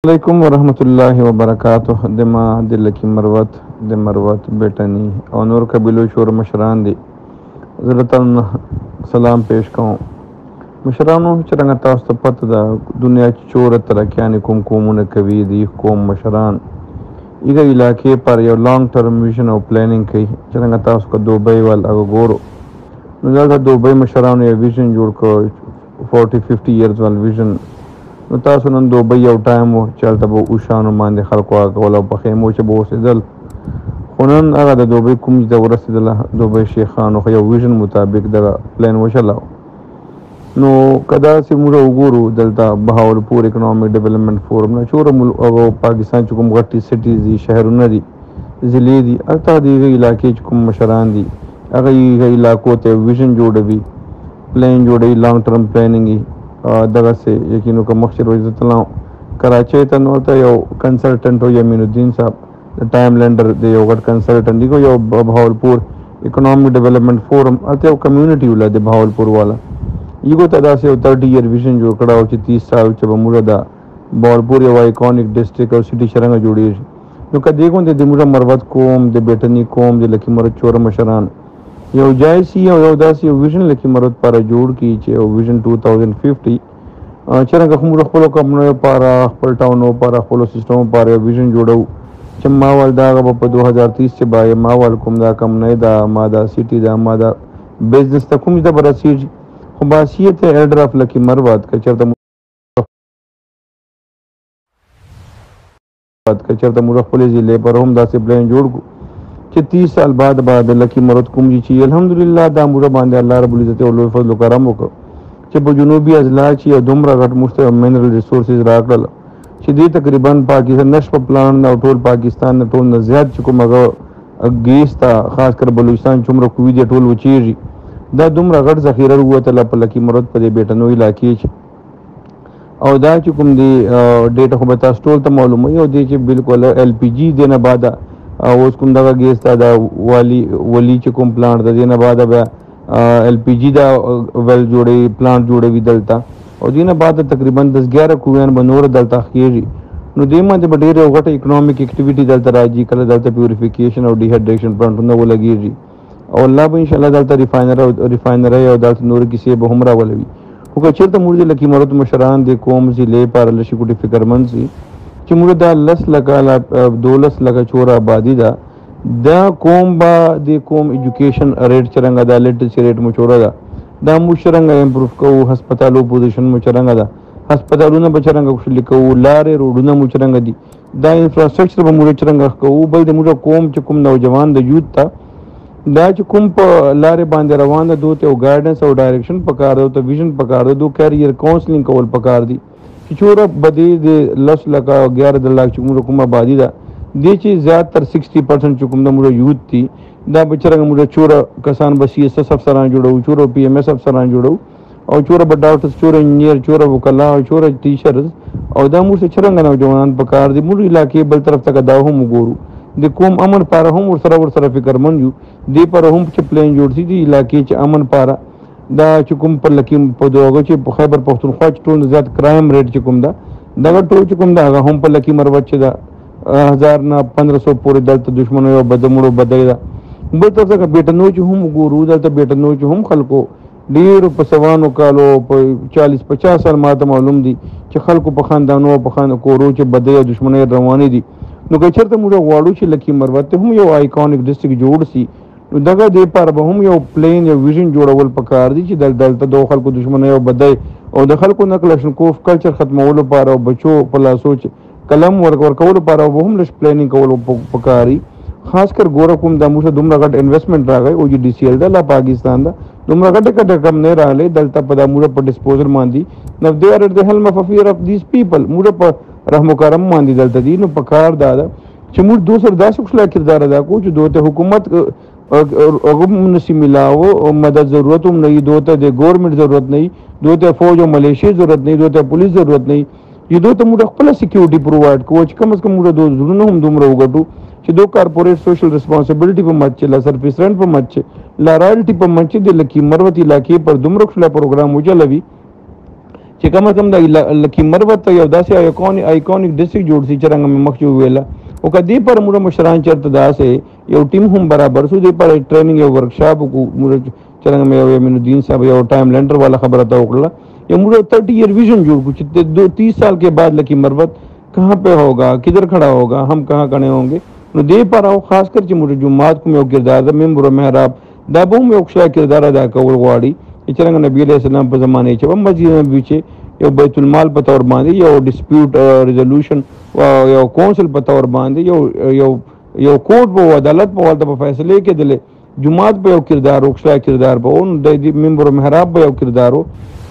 علیکم ورحمۃ اللہ وبرکاتہ دما دل کی مروت بیٹنی اور نور قبیلو شور مشران دی ضرورتن سلام پیش کروں مشرانو چرنګ تاسو ته پته ده دنیا کې چور ترکیانې کومونه کوي دی قوم مشران ایګه علاقې پر یو لانګ ټرم ویژن او پلانینګ کوي چرنګ تاسو کو دوبۍ ول او ګورو نو دا دوبۍ مشرانو یو ویژن جوړ کړ 40-50 ایئرز ول ویژن نو تاسو نن دوبۍ یو ټایم و چې هلته به اوښانو باندې خلکو کول او په خیمو چې به اوسېدل خو نن هغه د دوبۍ کوم ته ورسېدله دوبۍ شیخانو خو یو ویژن مطابق دغه پلان وچلاو نو که داسې موږ وګورو دلته بهاولپور اکنامک ډیولپمنټ فورم نه چوره پاکستان چې کوم غټې سټیز دي شهرونه دي ضلعې دي هلته د هغې علاقې چې کوم مشران دي هغه علاقو ته ویژن جوړوي پلان جوړوي لانګ ټرم پلانینګ دغسې یقینو که مخکې روزه تلم کراچۍ ته نو ته یو کنسلټنټ و یمین الدین صاحب د ټایم لینډر د یو غټ کنسلټنټ دی یو بهاولپور اکنامک ډیولپمنټ فورم هلته یو کمیونټي وله د بهاولپور والا ایګو ته داسې یو 30 ایئر ویژن جوړ کړی او چې 30 سال چې به موږ د بهاولپور یو آیکونک ډسټرکټ او سټي څرنګه جوړېږي نو که دې غوندې د موږ مروت قوم د بیټني قوم د لکي مرد چوره مشران یو جای سی یو داسې یو ویژن لکي مرد لپاره جوړ کړي چې یو ویژن 2050 څرنګه خو موږ خپلو کمپنیو لپاره خپل ټاونو لپاره خپلو سیسټمو لپاره یو ویژن جوړو چې ما ول دا هغه به په 2030 چې به ما ول کوم دا کمپنۍ ده ما دا سټي ده ما دا بزنس ته کوم ته به رسېږي خو باسیت ایډر اف لکي مروت که چېرته موږ خپلې ضلعې پر هم داسې پلان جوړ کړو چې 30 سال بعد به لکي مرد کوم چې الحمدلله دا موږ باندې الله رب العزت او لوی فضل و کرم وکړ چې په جنوبي اضلاع چې یو دومره غټ مشته منرل ریسورسز راکړل چې دې تقریبا پاکستان نشپ پلان او ټول پاکستان نه ټول نه زیات چې کوم هغه ګیس ته خاص کر بلوچستان چومره کوي دي ټول وچیږي دا دومره غټ ذخیره وروتله په لکي مرد په دې بیټنو علاقې کې او دا چې کوم دی ډیټا خو به تاسو ټول ته معلومه او دی چې بالکل ایل پی جي دی نه بعد اوس کوم دغه ګیس ته دا ولی چې کوم پلانټ د دې نه بعد به ایل پی جي دا ویل جوړوي پلانټ جوړوي دلته او دې نه بعد تقریبا 10-11 کویان به نور دلته کېږي نو دې باندې به ډېرې غټه اکنامک اکټیویټي دلته راځي کله دلته پیوریفیکیشن او ډیهایډریشن پلانټونه ولګېږي او الله به انشاءالله دلته ریفاینرۍ او دلته نور کیسې به هم راولوي خو که چېرته موږ د لکي مرد مشران د قوم ضلعې پاره لشي کوټې فکرمند سي چې موږ دا 10 لکه 12 لکه چوره آبادي ده دا قوم به د قوم ایجوکیشن ریټ څرنګه ده لټرسي ریټ مو چوره ده دا موږ څرنګه امپروف کوو هسپتالو پوزیشن مو څرنګه ده هسپتالونه به څرنګه خوشلي کوو لارې روډونه مو څرنګه دي دا انفراسټرکچر به موږ څرنګه کوو بل د موږ قوم چې کوم نوجوان د یوت ته دا چې کوم په لارې باندې روان ده دوی ته یو ګایډنس او ډایرکشن پکار ده ته ویژن پکار ده دو کیریئر کاونسلینګ کول پکار دي چې چوره بدې د 10 لکه 11 لک چې موږ کوم آبادي ده دې چې زیاتر 60% چې کوم د موږ یوت دي دا به څرنګه موږ چوره کسان به سی ایس ایس افسران جوړو چوره پی ایم ایس افسران جوړو او چوره به ډاکټرز چوره انجینیر چوره وکلا او چوره ټیچرز او دا موږ څرنګه نوجوانان پکار دي موږ علاقې بل طرف ته دا هم وګورو د کوم امن پاره هم ورسره فکرمند یو دې پر هم چې پلان جوړ شي دي علاقې چې امن پاره دا چې کوم پر لکه په دوغه چې په خیبر پختونخوا چې ټول زیات کرایم ریټ چې کوم دا دغه ټول چې کوم دا هغه هم په لکه مروت چې دا 1000 نه 1500 پورې دلته دشمنو یو بدمړو بدای دا بل تر څنګه بیٹنو چې هم ګورو دلته بیٹنو چې هم خلکو ډیر په سوانو کالو په 40-50 سال ماته معلوم دي چې خلکو په خاندانو په خان کورو چې بدای دشمنو رواني دي نو که چېرته موږ غواړو چې لکي مروت هم یو آیکونک ډسټرکټ جوړ شي نو دغه دې پر به هم یو پلین یو ویژن جوړول پکار دي چې دلته د خلکو دشمنه یو بدای او د خلکو نقل کوف کلچر ختمولو لپاره او بچو په لاسو چې قلم ورکول لپاره به هم لش پلانینګ کول پکاري خاص کر ګوره کوم د موږ دومره غټ انویسټمنټ راغی او جی ډي سی ایل د پاکستان دا دومره غټه کم نه راغلی دلته په موږ په ډسپوزل باندې نو دې ار د هلم اف فیر اف دیس پیپل موږ په رحم کرم باندې دلته دي نو پکار دا چې موږ دوسر داسې خپل کردار ادا کوو چې دوی ته حکومت هغه نسی ملاو او مدد ضرورت هم نه دوی ته د ګورنمنت ضرورت نه دوی ته فوج او ملیشیا ضرورت نه دوی ته پولیس ضرورت نه یو دوی ته موږ خپل سکیورټي پرووایډ کوو چې کم از کم موږ دوی زړونه هم دومره وګټو چې دو کارپوریټ سوشل ریسپانسیبিলিټي په مچ لا سرفیس رنټ په مچ لا رایلټي په مچ د لکی مروت علاقې پر دومره خپل پروګرام وجلوي چې کم از کم د لکي مروت یو داسې آیکونیک ډسټرکټ جوړ شي چې څرنګه مې مخکې وویله او که دې پر موږ مشران چېرته داسې یو ټیم هم برابر شو دې پر ټریننګ یو ورکشاپ وکړو څرنګه مې امینالدین صاحب یو ټایم لینډر والا خبره ته وکړله یا موږ 30 ایئر ویژن جوړ کړو چې 30 سال के बाद लकी मरवत कहाँ पे होगा किधर खड़ा होगा हम कहाँ खड़े होंगे नो दे पर आओ खास कर چې موږ جمعات کوم یو کردار د ممبر محراب دا به هم یو ښه کردار ادا کول غواړي چې څرنګه نبی علیہ السلام په زمانه کې په مسجد نبوي چې یو بیت المال په تور باندې یو ډسپیوټ ریزولوشن او یو کونسل په تور باندې یو کوټ په عدالت په ولته په فیصله کې دله جمعات په یو کردار او ښه کردار په اون د ممبر محراب په یو کردار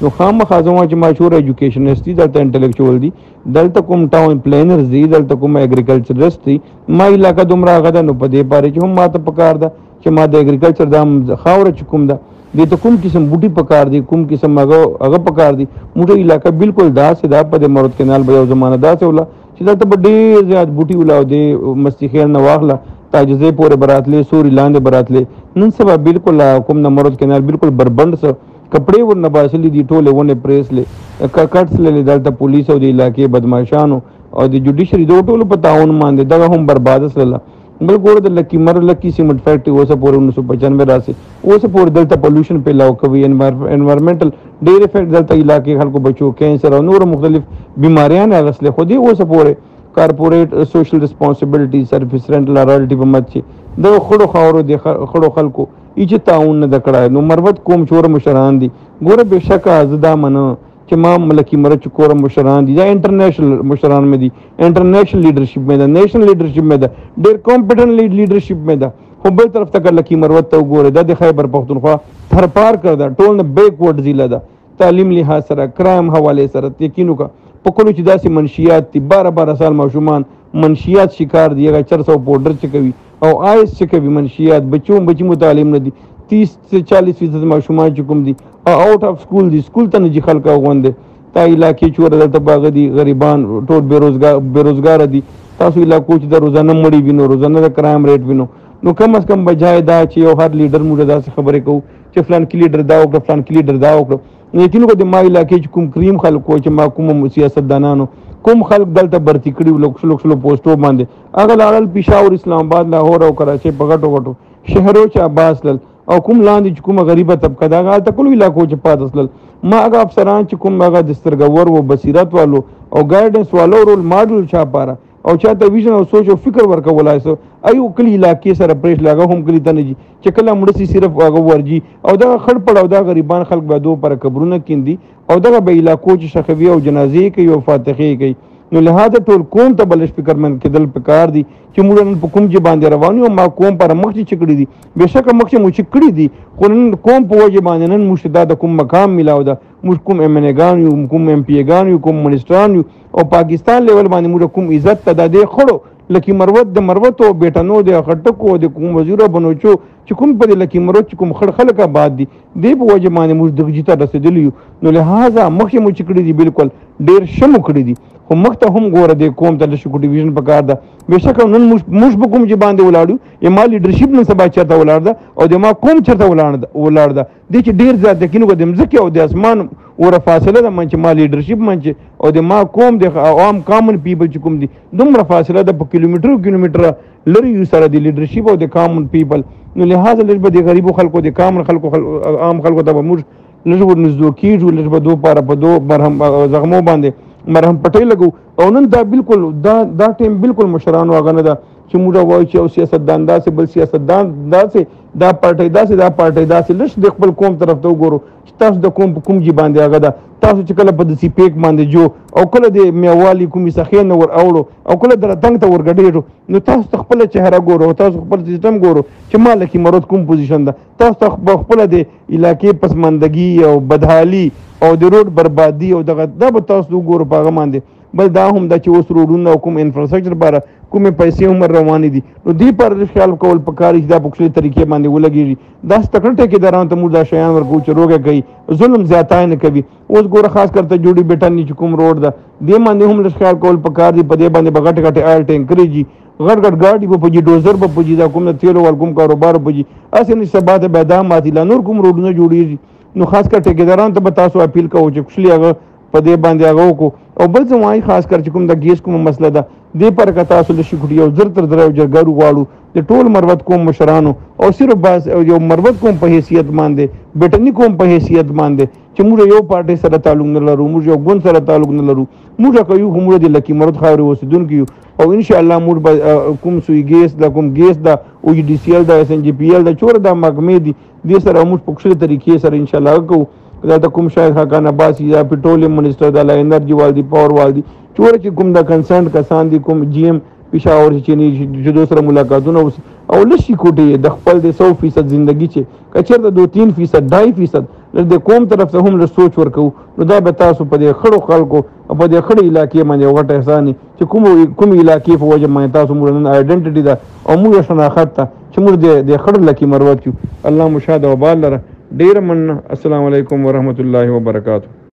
نو خامخا زما چې مشهور ایجوکیشنست دي دلته انټلیکچوال دي دلته کوم ټاون پلانرز دي دلته کوم اګریکلچرست دي ما علاقه دومره غدا نو په دې پاره چې هم ماته پکار ده چې ما د اګریکلچر د خاور چې کوم ده دې ته کوم قسم بوټي پکار دي کوم قسم هغه پکار دي موږ علاقه بالکل داسې دا په مرود کینال به یو زمانه داسې ولا چې دلته به ډېر زیات بوټي ولا د مستخیر نه واخله تاجزه پورې براتلې سوري لاندې براتلې نن سبا بالکل کوم نه مرود کینال بالکل بربند سره کپڑے ورنه باسلې دي ټوله ونه پریس لې کټس لې دلته پولیس او د علاقې بدمعشانو او د جوډیشري د ټولو په تعاون باندې دغه هم برباد سره بل ګوره د لکی سیمنټ فیکټري اوسه پورې 1995 راسي اوسه پورې دلته پولوشن پیلاو کوي انوایرنمنټل ډېر افیکټ دلته علاقې خلکو بچو کینسر او نور مختلف بیماریاں غسله خو دې اوسه پورې کارپوریټ سوشل ریسپانسیبিলিټي سروس رنټ لارالټي په مت چې د خړو خاورو د خړو خلکو ایچ تعاون نه دکړای نو مروت کوم چور مشران دي ګوره بشکه زدا منه چې ما ملکی مرچ کور مشران دي دا انټرنیشنل مشران مې دي انټرنیشنل لیډرشپ مې ده نیشنل لیډرشپ مې ده ډېر کمپټنټ لیډرشپ مې ده خو بل طرف ته لکی مروت ته وګوره د خیبر پختونخوا تر پار کړ دا ټول نه بیکورډ ضلع ده تعلیم لحاظ سره کرائم حواله سره یقینو کا پکلو چې داسې منشیات دي 12 سال ماشومان منشیات شکار دي هغه 400 پاوډر چې کوي او آیس چې کوي منشیات بچي متعلم نه دي 30 سے 40% ماشومان چې کوم دي آؤٹ اف سکول دي سکول ته نه جي خلک غونډه تا علاقې چور دلته باغ دي غریبان ټول بیروزګار دي تاسو علاقو چې د روزانه مړی وینو روزانه د کرائم ریټ وینو نو کم از کم بجای دا چې یو هر لیډر موږ داسې خبرې کوو چې فلان کې لیډر دا وکړه فلان کې لیډر دا وکړه یقینو کو د ما علاقې چې کوم کریم خلکو چې ما کوم سیاستدانانو کوم خلک دلته برتی کړي لوکسلو پوسټو باندې هغه لاړل پېښور اسلام آباد لاهور او کراچۍ په غټو شهرو چې عباس لل او کوم لاندې چې کومه غریبه طبقه دا هغه ټول علاقو چې پاتې لل ما هغه افسران چې کوم هغه د سترګور و بصیرت والو او ګایډنس والو رول ماډل چا پاره او چاته ویژن او سوچ او فکر ورکولای سو ایو کلی علاقې سره پریش لاګه هم کلی ته نه جي چې کله مړسي صرف هغه ورجي او دا خړ پړ او دا غریبان خلک به دو پر قبرونه کیندي او دغه به علاقو چې شخوي او جنازې کوي او فاتحې کوي نو لہذا ټول قوم ته بلش فکرمن کېدل پکار دي چې موږ نن په کوم ځای باندې روان یو ما قوم پر مخ چې کړی دي بهشکه مخ چې مو چې کړی دي خو نن قوم په وجه باندې نن مشتدا د کوم مقام ملاو ده موږ کوم MNA یو کوم MP یو کوم منسټران یو او پاکستان لیول باندې موږ کوم عزت ته د دې خړو لکه مروت د مروت او بیٹانو د خټکو د کوم وزیر بنوچو چې کوم په لکه مروت کوم خړ خلک آباد دي د په وجه باندې موږ د جیته رسیدلی یو نو لہذا مخ چې مو چې کړی دي بالکل ډیر شمو کړی دي خو مخته هم ګوره د قوم ته لشکو ډیویژن پکار ده بهشکه نن موږ په کوم چې باندې ولاړو یا ما لیډرشپ نن سبا چرته ولاړ ده او د ما قوم چرته ولاړ ده د چې ډیر زیات د کینو د مځکه او د اسمان ور فاصله ده من چې ما لیډرشپ من چې او د ما قوم د عوام کامن پیپل چې کوم دي دومره فاصله ده په کیلومتر لري یو سره د لیډرشپ او د کامن پیپل نو لہذا لږ به د غریبو خلکو د کامن خلکو عام خلکو ته موږ لږ ورنږدې کېږو لږ به دو پاره په دو مرهم زغمو باندې مرهم پټۍ لګو او نن دا بالکل دا ټیم بالکل مشرانو هغه نه ده چې موږ وایو چې یو سیاستدان داسې بل سیاستدان داسې دا پارټۍ داسې لږ د خپل قوم طرف ته وګورو چې تاسو د قوم په کوم ځای باندې هغه ده تاسو چې کله په دسي پیک باندې جو او کله د میوالي کومې سخې نه ور اوړو او کله د رتنګ ته ورګډېږو نو تاسو ته خپله چهره ګورو تاسو خپل سیستم ګورو چې ما لکه مرود کوم پوزیشن ده تاسو ته خپله د علاقې پسماندګي او بدحالي او د روډ بربادي او دغه دا به تاسو وګورو په هغه باندې بل دا هم دا چې اوس روډونه او کوم انفراسټرکچر لپاره کومې پیسې هم روانې دي نو دې پر خیال کول پکار چې دا په ښه طریقې باندې ولګېږي دا تکړه ټیکېدارانو ته موږ دا شیان ورکوو چې روږه کوي ظلم زیاتی نه کوي اوس ګوره خاص کر ته جوړي بیټن چې کوم روډ ده دې باندې هم لږ خیال کول پکار دي په دې باندې به غټ آیل ټینکرې جي غټ ګاډي به په جي ډوزر به په جي دا کوم د تیلو وال کوم کاروبار په جي هسې نه سبا ته به دا ماتي لا نور کوم روډونه جوړېږي نو خاص کر ټیکېدارانو ته به تاسو اپیل کوو چې کښلي هغه په دې باندې هغه وکړو. او بل څه وایي خاص کر چې کوم د ګیس کومه مسله ده دې پر که تاسو له شي یو زر تر زر جرګرو غواړو د ټول مروت قوم مشرانو او صرف بس یو مروت قوم په حیثیت باندې بیټنی قوم په حیثیت باندې چې موږ یو پارټي سره تعلق نه لرو، موږ یو ګوند سره تعلق نه لرو، موږ کوي موږ د لکی مرود خاورې اوسیدونکي یو او ان شاء الله موږ کوم سوی ګیس دا کوم ګیس دا او ډي سی ال دا اس ان جی پی ال دا چور دا محکمې دي دې سره موږ په ښه طریقې سره ان شاء الله کوو. دا د کوم شاید خاقان عباس یا پټرولیم منسٹر دا انرجی وال دي پاور وال دي چور چې کوم دا کنسرن کسان دي کوم جی ایم پېښور چې نه جدو سره ملاقاتونه او لشي کوټې د خپل د 100% ژوندۍ چې کچر د 2-3% 2.5% د قوم طرف ته هم له سوچ ورکو نو دا به تاسو په دې خړو خلکو په دې خړې علاقې باندې وټه احسان چې کوم علاقې په وجه باندې تاسو موږ نن آیډنټیټي ده او موږ شناخت ته چې موږ د خړ لکی مروت یو. الله مشاهده وبال لره ډیر مننه. السلام علیکم ورحمت الله وبرکاته.